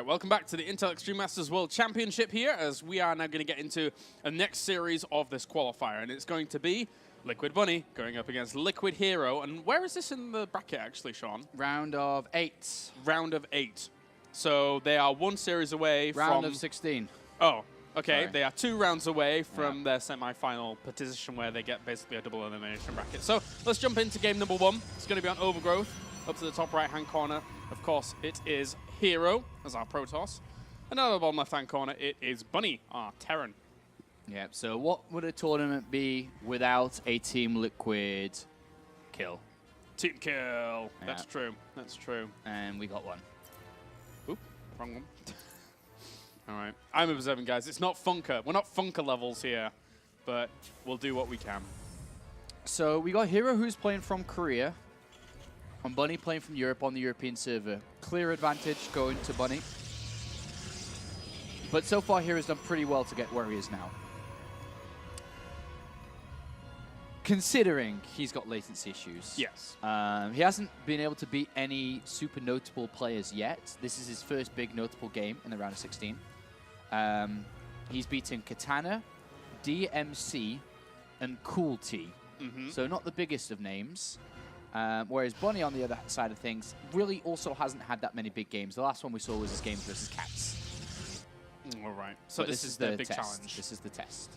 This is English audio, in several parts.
Alright, welcome back to the Intel Extreme Masters World Championship here, as we are now going to get into a next series of this qualifier, and it's going to be Liquid Bunny going up against Liquid Hero. And where is this in the bracket actually, Sean? Round of 8. Round of 8. So they are one series away from... Round of 16. Oh, okay. Sorry. They are 2 rounds away from their semi-final position where they get basically a double elimination bracket. So let's jump into game number 1. It's going to be on Overgrowth, up to the top right-hand corner. Of course, it is Hero as our Protoss. Another bottom left-hand corner, it is Bunny, our Terran. Yeah, so what would a tournament be without a Team Liquid kill? Team kill. That's true. That's true. And we got one. Oop, wrong one. All right. I'm observing, guys. It's not Funker. We're not Funker levels here, but we'll do what we can. So we got Hero, who's playing from Korea, and Bunny playing from Europe on the European server. Clear advantage going to Bunny. But so far, Hero's done pretty well to get where he is now. Considering he's got latency issues. Yes. He hasn't been able to beat any super notable players yet. This is his first big notable game in the round of 16. He's beaten Katana, DMC, and Cool T. So not the biggest of names. Whereas Bunny, on the other side of things, really also hasn't had that many big games. The last one we saw was his games versus Cats. All right. So this is the big challenge. This is the test.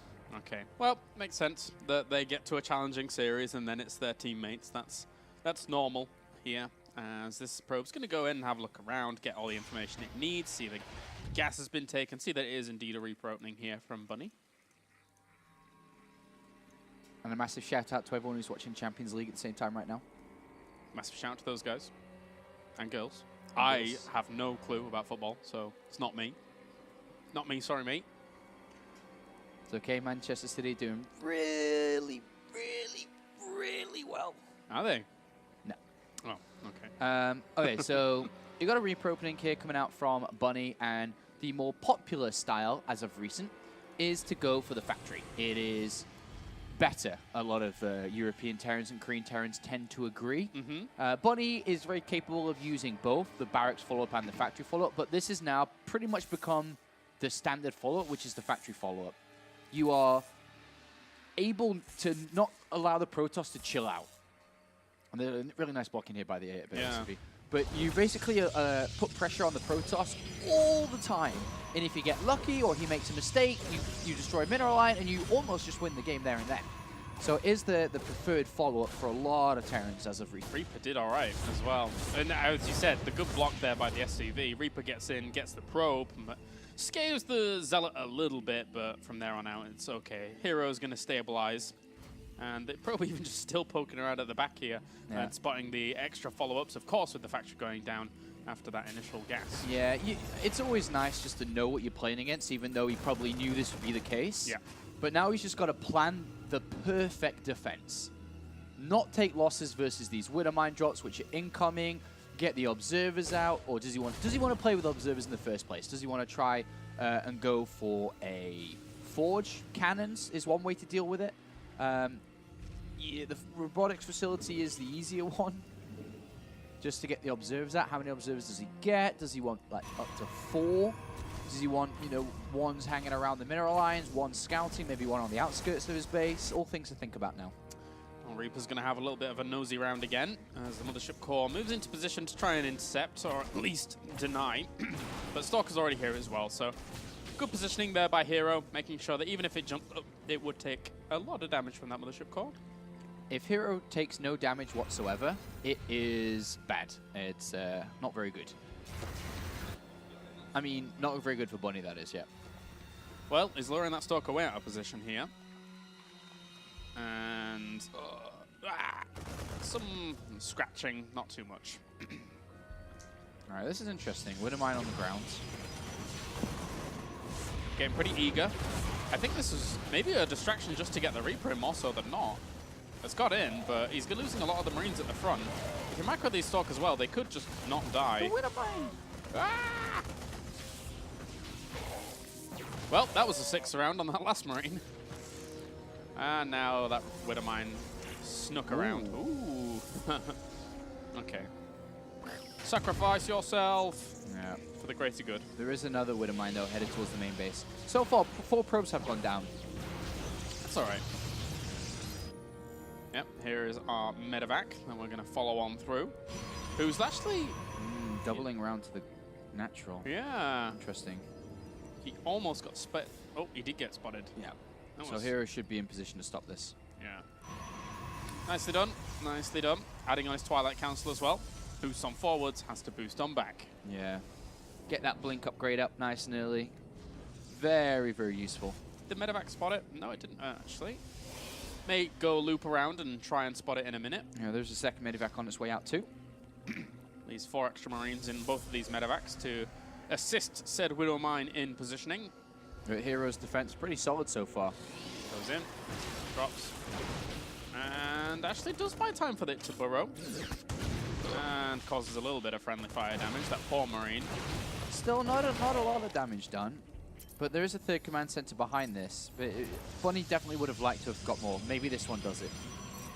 Okay. Well, makes sense that they get to a challenging series and then it's their teammates. That's normal here. As this probe's going to go in and have a look around, get all the information it needs, see the gas has been taken, see that it is indeed a Reaper opening here from Bunny. And a massive shout out to everyone who's watching Champions League at the same time right now. Massive shout out to those guys and girls. I have no clue about football, so it's not me. Not me, sorry, mate. It's okay, Manchester City doing really well. Are they? No. Oh, okay. Okay, so you got a Reaper opening here coming out from Bunny, and the more popular style, as of recent, is to go for the factory. It is better. A lot of European Terrans and Korean Terrans tend to agree. Bunny is very capable of using both, the barracks follow-up and the factory follow-up, but this has now pretty much become the standard follow-up, which is the factory follow-up. You are able to not allow the Protoss to chill out. And there's a really nice blocking here by the ZvP. But you basically put pressure on the Protoss all the time. And if you get lucky or he makes a mistake, you destroy a mineral line and you almost just win the game there and then. So it is the preferred follow-up for a lot of Terrans as of recent. Reaper did all right as well. And as you said, the good block there by the SCV. Reaper gets in, gets the probe, scares the Zealot a little bit, but from there on out, it's okay. Hero's going to stabilize. And they're probably even just still poking around at the back here and spotting the extra follow-ups, of course, with the factory going down after that initial gas. Yeah, it's always nice just to know what you're playing against, even though he probably knew this would be the case. Yeah. But now he's just got to plan the perfect defense. Not take losses versus these Widow Mine drops, which are incoming, get the observers out, or does he want to play with observers in the first place? Does he want to try and go for a forge cannons is one way to deal with it. Yeah, the robotics facility is the easier one. Just to get the observers out. How many observers does he get? Does he want like up to 4? Does he want, you know, ones hanging around the mineral lines, one scouting, maybe one on the outskirts of his base? All things to think about now. Well, Reaper's going to have a little bit of a nosy round again as the Mothership Core moves into position to try and intercept, or at least deny. But Stalker's already here as well, so good positioning there by Hero, making sure that even if it jumped up, it would take a lot of damage from that Mothership Core. If Hero takes no damage whatsoever, it is bad. It's not very good. I mean, not very good for Bunny, that is, yeah. Well, he's luring that Stalker way out of position here. And some scratching, not too much. All right, this is interesting. Widow Mine on the ground. Getting pretty eager. I think this is maybe a distraction just to get the Reaper in more so than not. It's got in, but he's losing a lot of the Marines at the front. If you macro these Stalkers as well, they could just not die. The Widow Mine! Ah! Well, that was a 6th round on that last Marine. And now that Widow Mine snuck around. Ooh. Okay. Sacrifice yourself Yeah. for the greater good. There is another Widow Mine, though, headed towards the main base. So far, 4 probes have gone down. That's all right. Yep, here is our medevac, and we're going to follow on through. Who's actually... Doubling around to the natural. Yeah. Interesting. He almost got spotted. Oh, he did get spotted. Yeah. That So was- Hero should be in position to stop this. Yeah. Nicely done. Nicely done. Adding on his Twilight Council as well. Boost on forwards, has to boost on back. Yeah. Get that blink upgrade up nice and early. Very, very useful. Did medevac spot it? No, it didn't actually. May go loop around and try and spot it in a minute. Yeah, there's a second medevac on its way out too. These 4 extra Marines in both of these medevacs to assist said Widow Mine in positioning. But Hero's defense pretty solid so far. Goes in, drops, and actually does buy time for it to burrow. And causes a little bit of friendly fire damage, that poor Marine. Still not a lot of damage done. But there is a third command center behind this. But Bunny definitely would have liked to have got more. Maybe this one does it.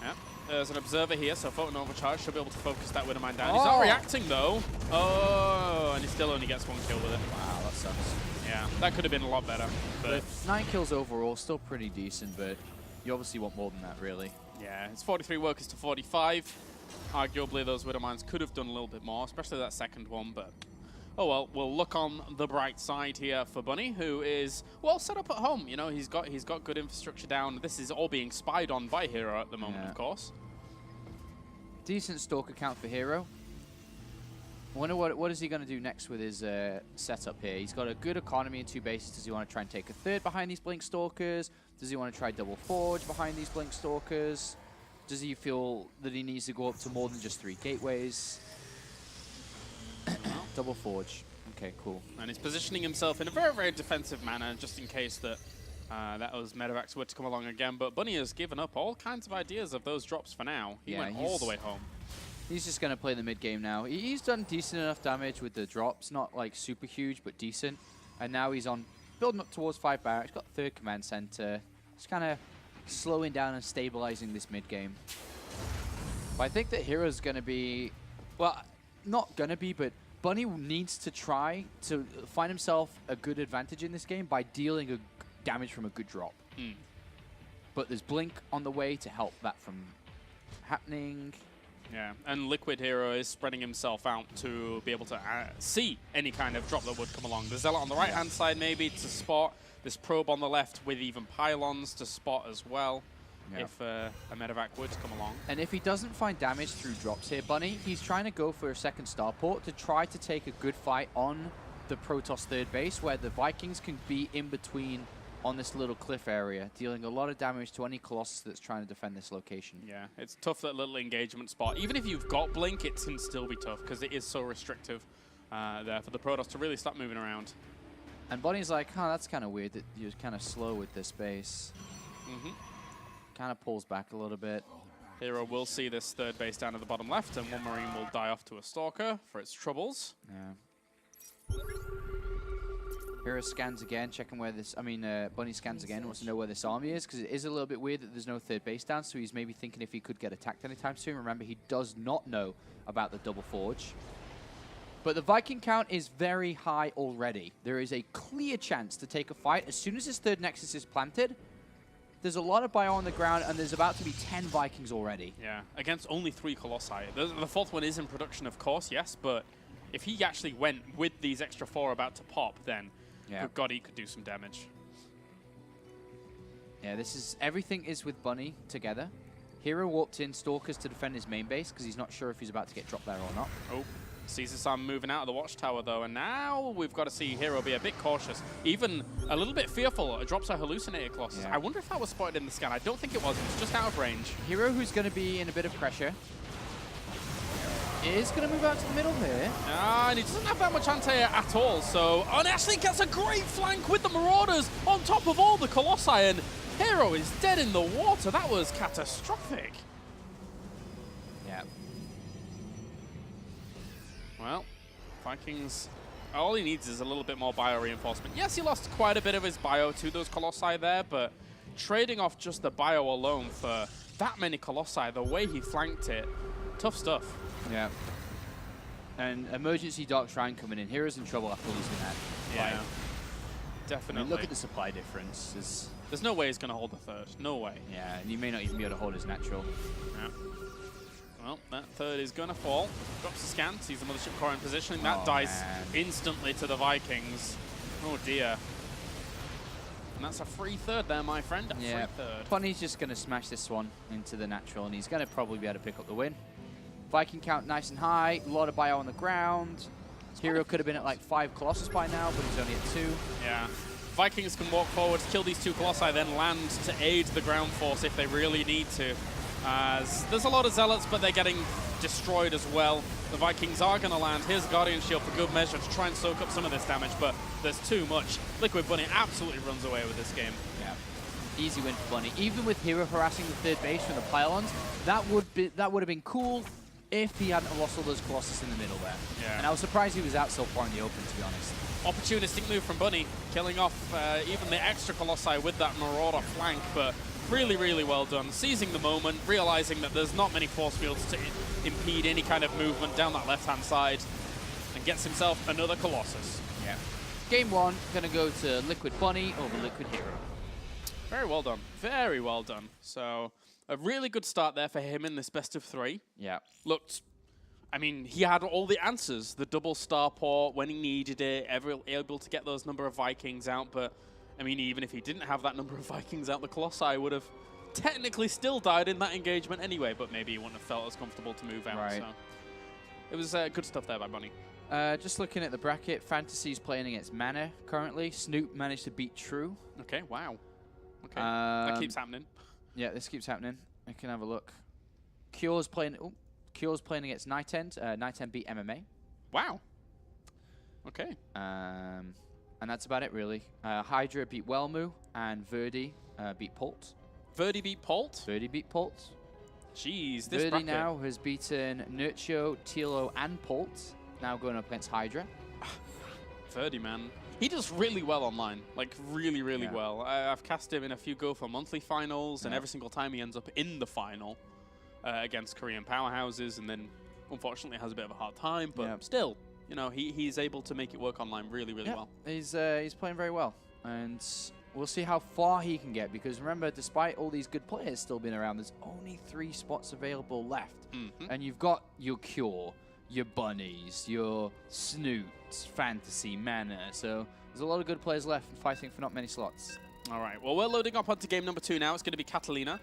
Yeah. There's an observer here, so Photon Overcharge should be able to focus that Widow Mine down. He's not reacting though. Oh, and he still only gets 1 kill with it. Wow, that sucks. Yeah, that could have been a lot better. But 9 kills overall, still pretty decent, but you obviously want more than that, really. yeah, it's 43 workers to 45. Arguably, those Widow Mines could have done a little bit more, especially that second one, but oh well, we'll look on the bright side here for Bunny, who is well set up at home. You know, he's got good infrastructure down. This is all being spied on by Hero at the moment, of course. Decent Stalker count for Hero. I wonder what is he going to do next with his setup here. He's got a good economy and 2 bases. Does he want to try and take a third behind these Blink Stalkers? Does he want to try double forge behind these Blink Stalkers? Does he feel that he needs to go up to more than just 3 gateways? Double forge. Okay, cool. And he's positioning himself in a very, very defensive manner, just in case that those medevacs were to come along again. But Bunny has given up all kinds of ideas of those drops for now. He went all the way home. He's just going to play the mid game now. He's done decent enough damage with the drops, not like super huge, but decent. And now he's on building up towards 5 barracks, got 3rd command center. Just kind of slowing down and stabilizing this mid game. But I think that Hero's going to be, well, not going to be, but Bunny needs to try to find himself a good advantage in this game by dealing a damage from a good drop. But there's Blink on the way to help that from happening. Yeah, and Liquid Hero is spreading himself out to be able to see any kind of drop that would come along. The Zealot on the right-hand side maybe to spot. This Probe on the left with even pylons to spot as well, if a medevac would come along. And if he doesn't find damage through drops here, Bunny, he's trying to go for a second starport to try to take a good fight on the Protoss 3rd base, where the Vikings can be in between on this little cliff area, dealing a lot of damage to any Colossus that's trying to defend this location. Yeah, it's tough, that little engagement spot. Even if you've got Blink, it can still be tough because it is so restrictive there for the Protoss to really start moving around. And Bunny's like, huh, that's kind of weird that you're kind of slow with this base. Kind of pulls back a little bit. Hero will see this 3rd base down at the bottom left, and 1 Marine will die off to a Stalker for its troubles. Yeah. Hero scans again, checking where this, Bunny scans again, wants to know where this army is, because it is a little bit weird that there's no 3rd base down, so he's maybe thinking if he could get attacked anytime soon. Remember, he does not know about the double forge. But the Viking count is very high already. There is a clear chance to take a fight. As soon as his 3rd Nexus is planted, there's a lot of bio on the ground, and there's about to be 10 Vikings already. Yeah, against only 3 Colossi. The 4th one is in production, of course, yes, but if he actually went with these extra 4 about to pop, then good God, he could do some damage. Yeah, everything is with Bunny together. Hero warped in Stalkers to defend his main base because he's not sure if he's about to get dropped there or not. Oh, Caesar Sam moving out of the watchtower though, and now we've got to see Hero be a bit cautious, even a little bit fearful. Drops a hallucinated Colossus. I wonder if that was spotted in the scan. I don't think it was. It was just out of range. Hero, who's going to be in a bit of pressure, is going to move out to the middle here. And he doesn't have that much anti-air at all, so... And actually gets a great flank with the Marauders on top of all the Colossi, and Hero is dead in the water. That was catastrophic. Yeah. Well, Vikings... All he needs is a little bit more bio reinforcement. Yes, he lost quite a bit of his bio to those Colossi there, but trading off just the bio alone for that many Colossi, the way he flanked it, tough stuff. Yeah. And emergency Dark Shrine coming in. Heroes in trouble after losing that. Yeah, fight. definitely. I mean, look at the supply difference. There's no way he's going to hold the third. No way. Yeah, and you may not even be able to hold his natural. Yeah. Well, that third is going to fall. Drops the scan, sees the Mothership Core in positioning. That dies instantly to the Vikings. Oh dear. And that's a free third there, my friend. A free third. Bunny's just going to smash this one into the natural, and he's going to probably be able to pick up the win. Viking count nice and high. A lot of bio on the ground. Hero could have been at like 5 Colossus by now, but he's only at 2. Yeah. Vikings can walk forwards, kill these 2 Colossi, then land to aid the ground force if they really need to. As there's a lot of Zealots, but they're getting destroyed as well. The Vikings are going to land. Here's Guardian Shield for good measure to try and soak up some of this damage, but there's too much. Liquid Bunny absolutely runs away with this game. Yeah, easy win for Bunny. Even with Hero harassing the third base from the pylons, that would have been cool if he hadn't lost all those Colossus in the middle there. Yeah. And I was surprised he was out so far in the open, to be honest. Opportunistic move from Bunny, killing off even the extra Colossi with that Marauder flank, but really, really well done. Seizing the moment, realizing that there's not many force fields to impede any kind of movement down that left-hand side, and gets himself another Colossus. Yeah. Game 1, going to go to Liquid Bunny over Liquid Hero. Very well done. Very well done. So, a really good start there for him in this best of 3. Yeah. Looked, I mean, he had all the answers. The double starport when he needed it, able to get those number of Vikings out, but I mean, even if he didn't have that number of Vikings out, the Colossi would have technically still died in that engagement anyway, but maybe he wouldn't have felt as comfortable to move out. Right. So it was good stuff there by Bunny. Just looking at the bracket, Fantasy's playing against Mana currently. Snoop managed to beat True. Okay, wow. Okay, that keeps happening. Yeah, this keeps happening. I can have a look. Cure's playing against Nightend. Nightend beat MMA. Wow. Okay. And that's about it, really. Hydra beat Wellmu, and Verdi beat Polt. Verdi beat Polt? Verdi beat Polt. Jeez, this Verdi bracket now has beaten Nurcho, Tilo, and Polt. Now going up against Hydra. Verdi, man. He does really well online. Like, really, really well. I've cast him in a few Go for Monthly finals, and every single time he ends up in the final against Korean powerhouses, and then, unfortunately, has a bit of a hard time, but still. You know, he's able to make it work online really, really well. He's playing very well, and we'll see how far he can get, because remember, despite all these good players still being around, there's only 3 spots available left. And you've got your Cure, your Bunnies, your Snoots, Fantasy, Mana, so there's a lot of good players left and fighting for not many slots. All right, well, we're loading up onto game number 2 now. It's going to be Catalina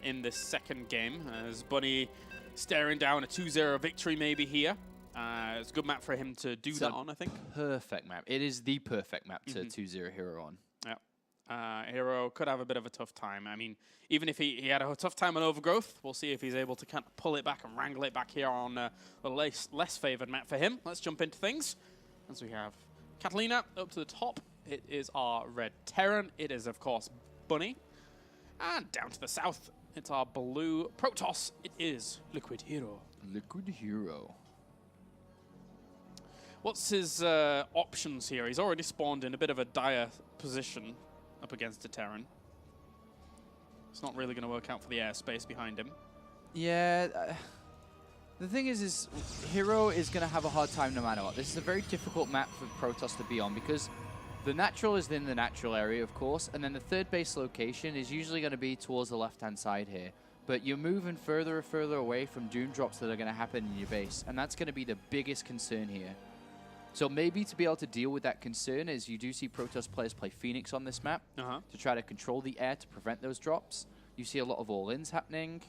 in this second game, as Bunny staring down a 2-0 victory maybe here. It's a good map for him to do that on, I think. Perfect map. It is the perfect map to 2-0 Hero on. Yeah. Hero could have a bit of a tough time. I mean, even if he had a tough time on Overgrowth, we'll see if he's able to kind of pull it back and wrangle it back here on a less favored map for him. Let's jump into things. As we have Catalina up to the top. It is our red Terran. It is, of course, Bunny. And down to the south, it's our blue Protoss. It is Liquid Hero. Liquid Hero. What's his options here? He's already spawned in a bit of a dire position up against a Terran. It's not really going to work out for the airspace behind him. Yeah. The thing is Hero is going to have a hard time no matter what. This is a very difficult map for Protoss to be on, because the natural is in the natural area, of course, and then the third base location is usually going to be towards the left-hand side here. But you're moving further and further away from Doom drops that are going to happen in your base, and that's going to be the biggest concern here. So maybe to be able to deal with that concern is you do see Protoss players play Phoenix on this map to try to control the air to prevent those drops. You see a lot of all-ins happening.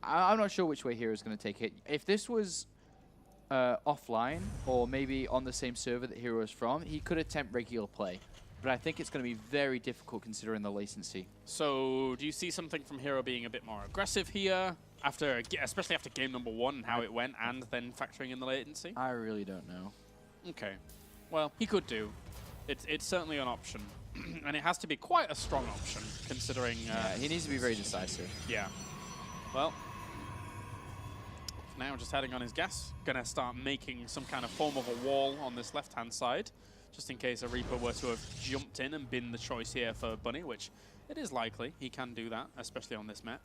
I'm not sure which way Hero is going to take it. If this was offline or maybe on the same server that Hero is from, he could attempt regular play. But I think it's going to be very difficult considering the latency. So do you see something from Hero being a bit more aggressive here, especially after game number 1 and how it went, and then factoring in the latency? I really don't know. Okay. Well, he could do. It's certainly an option. And it has to be quite a strong option, considering... yeah, he needs to be very decisive. Yeah. Well, now just heading on his gas. Going to start making some kind of form of a wall on this left-hand side, just in case a Reaper were to have jumped in and been the choice here for Bunny, which it is likely he can do that, especially on this map.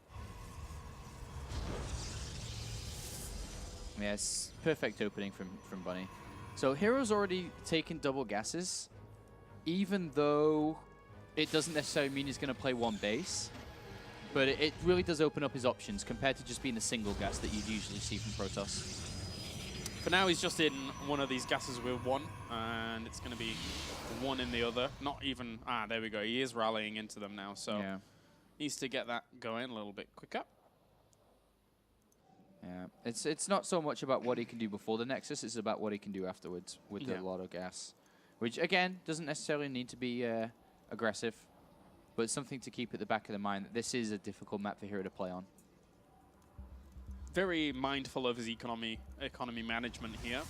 Yes, perfect opening from Bunny. So Hero's already taken double gases, even though it doesn't necessarily mean he's going to play one base. But it really does open up his options compared to just being a single gas that you'd usually see from Protoss. For now, he's just in one of these gases with one, and it's going to be one in the other. Not even... Ah, there we go. He is rallying into them now, so Yeah. needs to get that going a little bit quicker. Yeah, it's not so much about what he can do before the Nexus, it's about what he can do afterwards with the lot of gas. Which, again, doesn't necessarily need to be aggressive, but it's something to keep at the back of the mind that this is a difficult map for Hero to play on. Very mindful of his economy management here.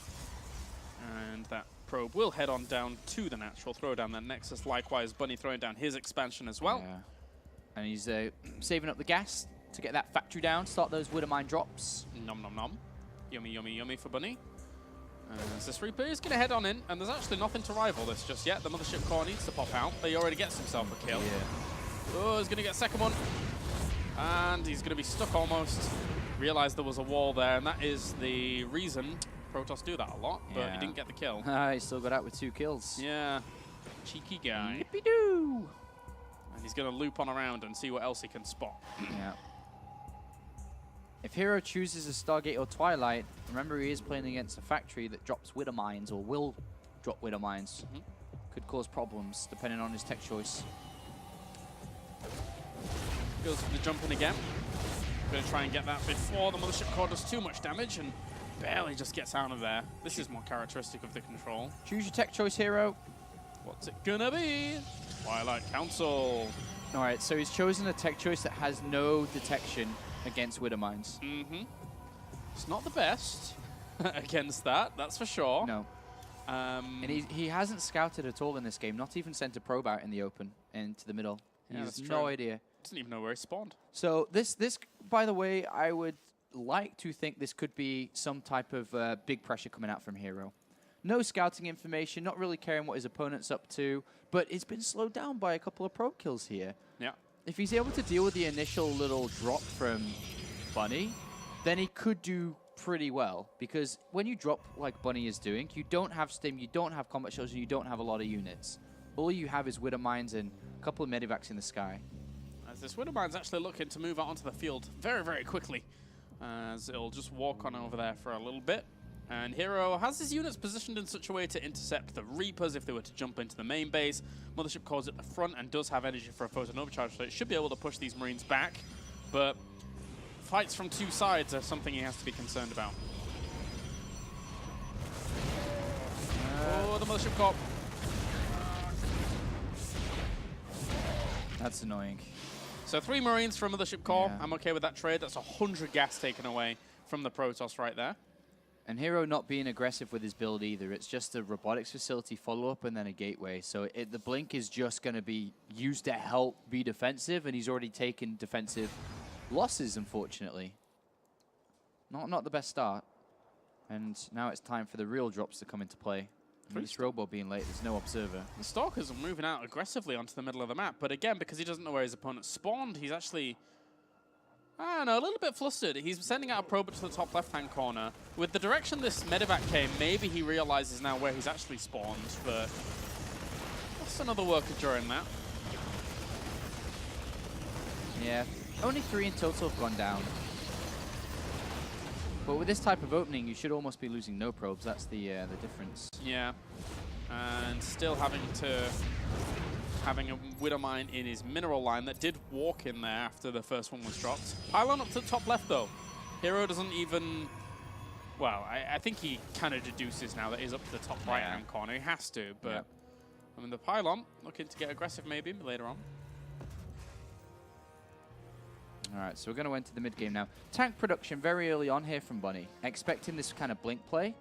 And that probe will head on down to the natural, throw down that Nexus. Likewise, Bunny throwing down his expansion as well. Yeah. And he's saving up the gas to get that factory down, start those Widowmine drops. Nom nom nom. Yummy, yummy, yummy for Bunny. As this Reaper is going to head on in, and there's actually nothing to rival this just yet. The Mothership Core needs to pop out, but he already gets himself a kill. Yeah. Oh, he's going to get a second one. And he's going to be stuck almost. Realized there was a wall there, and that is the reason Protoss do that a lot, but he didn't get the kill. He still got out with 2 kills. Yeah. Cheeky guy. Yippee-doo! And he's going to loop on around and see what else he can spot. Yeah. If Hero chooses a Stargate or Twilight, remember he is playing against a factory that drops Widow Mines, or will drop Widow Mines. Could cause problems, depending on his tech choice. Goes for the jump in again. Going to try and get that before the Mothership Core does too much damage, and barely just gets out of there. This is more characteristic of the control. Choose your tech choice, Hero. What's it gonna be? Twilight Council. All right, so he's chosen a tech choice that has no detection against Widow Mines. It's not the best against that, that's for sure. No. And he hasn't scouted at all in this game, not even sent a probe out in the open into the middle. He has no idea. Doesn't even know where he spawned. So this, by the way, I would like to think this could be some type of big pressure coming out from Hero. No scouting information, not really caring what his opponent's up to, but it's been slowed down by a couple of probe kills here. Yeah. If he's able to deal with the initial little drop from Bunny, then he could do pretty well. Because when you drop like Bunny is doing, you don't have stim, you don't have combat shells, and you don't have a lot of units. All you have is Widow Mines and a couple of medivacs in the sky. As this Widow Mine's actually looking to move out onto the field very, very quickly. As it'll just walk on over there for a little bit. And Hero has his units positioned in such a way to intercept the Reapers if they were to jump into the main base. Mothership Core's at the front and does have energy for a photon overcharge, so it should be able to push these Marines back. But fights from two sides are something he has to be concerned about. Oh, the Mothership Core. That's annoying. So 3 Marines from Mothership Core. Yeah. I'm okay with that trade. That's 100 gas taken away from the Protoss right there. And Hero not being aggressive with his build either. It's just a robotics facility follow-up and then a gateway. So the blink is just going to be used to help be defensive, and he's already taken defensive losses, unfortunately. Not the best start. And now it's time for the real drops to come into play. With this robo being late, there's no observer. The Stalkers are moving out aggressively onto the middle of the map, but again, because he doesn't know where his opponent spawned, he's actually, I don't know, a little bit flustered. He's sending out a probe to the top left-hand corner. With the direction this medevac came, maybe he realizes now where he's actually spawned, but that's another worker during that. Yeah, only 3 in total have gone down. But with this type of opening, you should almost be losing no probes. That's the difference. Yeah, and still having a Widow Mine in his mineral line that did walk in there after the first one was dropped. Pylon up to the top left, though. Hero doesn't even... Well, I think he kind of deduces now that he's up to the top right-hand corner. He has to, but... Yeah. I mean, the Pylon looking to get aggressive maybe later on. All right, so we're going to enter the mid-game now. Tank production very early on here from Bunny. Expecting this kind of blink play.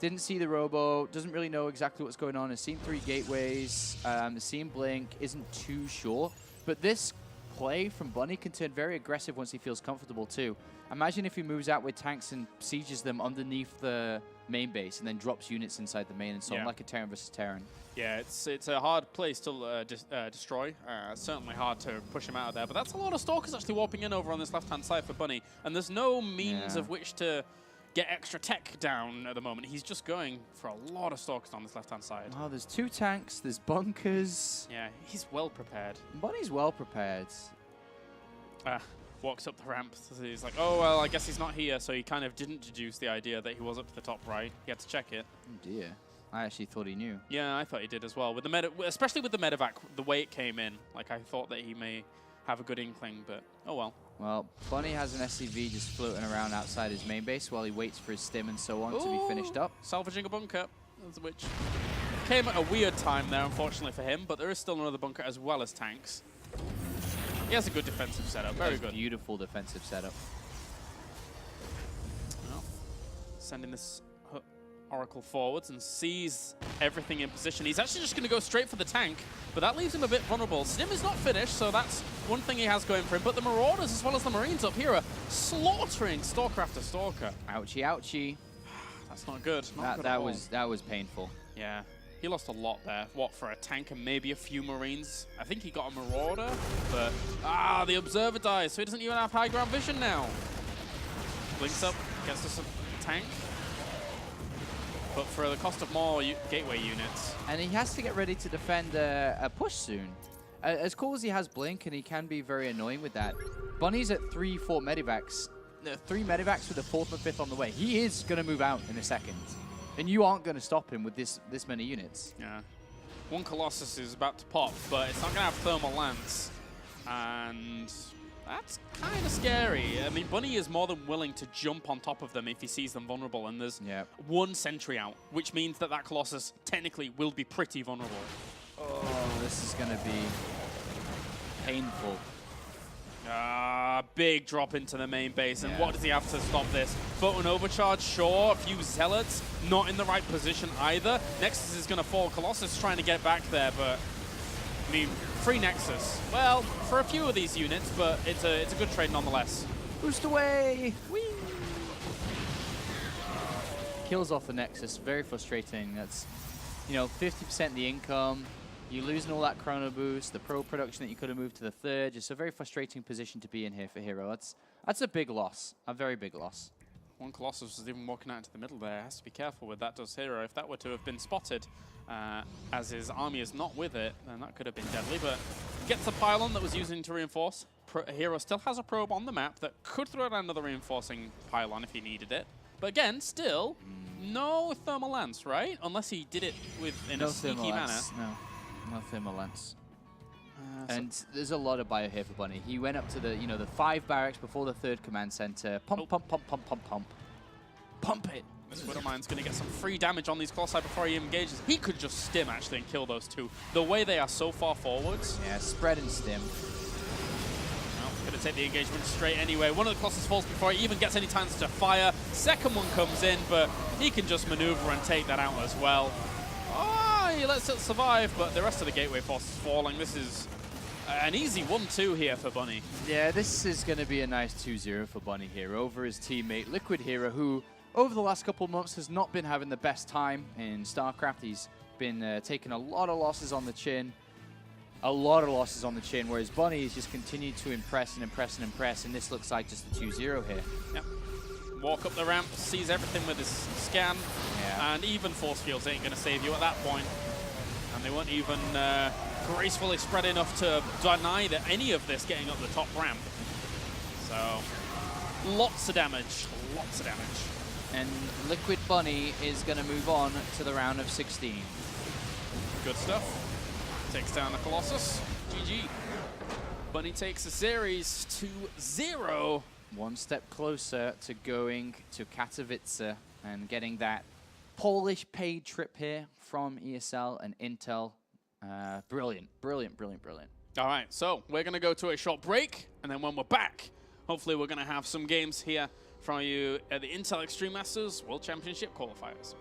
Didn't see the robo, doesn't really know exactly what's going on. Has seen 3 gateways, has seen blink, isn't too sure. But this play from Bunny can turn very aggressive once he feels comfortable too. Imagine if he moves out with tanks and sieges them underneath the main base and then drops units inside the main and so on, like a Terran versus Terran. Yeah, it's a hard place to destroy. Certainly hard to push him out of there. But that's a lot of Stalkers actually warping in over on this left-hand side for Bunny. And there's no means of which to get extra tech down at the moment. He's just going for a lot of stalkers on this left-hand side. Oh, there's 2 tanks, there's bunkers. Yeah, he's well prepared. Bunny's well prepared. Walks up the ramp. So he's like, oh, well, I guess he's not here. So he kind of didn't deduce the idea that he was up to the top right. He had to check it. Oh, dear. I actually thought he knew. Yeah, I thought he did as well. With the especially with the medevac, the way it came in. Like, I thought that he may have a good inkling, but oh well. Well, Bunny has an SCV just floating around outside his main base while he waits for his stim and so on to be finished up. Salvaging a bunker, which came at a weird time there, unfortunately for him, but there is still another bunker as well as tanks. He has a good defensive setup, very good. Beautiful defensive setup. Well, sending this Oracle forwards and sees everything in position. He's actually just going to go straight for the tank, but that leaves him a bit vulnerable. Stim is not finished, so that's one thing he has going for him. But the Marauders, as well as the Marines up here, are slaughtering Stalker after Stalker. Ouchie, ouchie. That's not good. That was painful. Yeah, he lost a lot there. What, for a tank and maybe a few Marines? I think he got a Marauder, but the Observer dies, so he doesn't even have high ground vision now. Blinks up, gets us a tank. But for the cost of more gateway units. And he has to get ready to defend a push soon. As cool as he has Blink, and he can be very annoying with that, Bunny's at 3-4 medivacs. 3 medivacs with a 4th and 5th on the way. He is going to move out in a second. And you aren't going to stop him with this many units. Yeah. One Colossus is about to pop, but it's not going to have Thermal Lance. And that's kind of scary. I mean, Bunny is more than willing to jump on top of them if he sees them vulnerable, and there's one sentry out, which means that that Colossus technically will be pretty vulnerable. Oh, this is going to be painful. Big drop into the main base, and what does he have to stop this? Photon overcharge, sure. A few Zealots, not in the right position either. Nexus is going to fall. Colossus trying to get back there, but I mean, free Nexus. Well, for a few of these units, but it's a good trade nonetheless. Boost away! Whee! Kills off the Nexus. Very frustrating. That's, 50% the income. You're losing all that chrono boost, the pro production that you could have moved to the 3rd. Just a very frustrating position to be in here for Hero. That's a big loss. A very big loss. One Colossus was even walking out into the middle there. Has to be careful with that, does Hero. If that were to have been spotted, as his army is not with it, then that could have been deadly. But gets a pylon that was using to reinforce. Hero still has a probe on the map that could throw down another reinforcing pylon if he needed it. But again, still, no Thermal Lance, right? Unless he did it in a sneaky manner. No Thermal Lance. And there's a lot of bio here for Bunny. He went up to the, the 5 barracks before the 3rd command center. Pump, pump, pump, pump, pump, pump. Pump it. This Widowmine's going to get some free damage on these Colossi before he engages. He could just stim, actually, and kill those 2. The way they are so far forwards. Yeah, spread and stim. Well, going to take the engagement straight anyway. One of the Colossus falls before he even gets any chance to fire. Second one comes in, but he can just maneuver and take that out as well. He lets it survive, but the rest of the gateway force is falling. This is an easy 1-2 here for Bunny. Yeah, this is going to be a nice 2-0 for Bunny here over his teammate Liquid Hero, who over the last couple of months has not been having the best time in StarCraft. He's been taking a lot of losses on the chin. Whereas Bunny has just continued to impress and impress and impress, and this looks like just a 2-0 here. Yep. Walk up the ramp, sees everything with his scan, and even force fields ain't going to save you at that point. And they weren't even gracefully spread enough to deny that any of this getting up the top ramp. So, lots of damage, lots of damage. And Liquid Bunny is going to move on to the round of 16. Good stuff. Takes down the Colossus. GG. Bunny takes the series 2-0. One step closer to going to Katowice and getting that Polish paid trip here from ESL and Intel. Brilliant, brilliant, brilliant, brilliant. All right, so we're going to go to a short break, and then when we're back, hopefully we're going to have some games here from you at the Intel Extreme Masters World Championship qualifiers.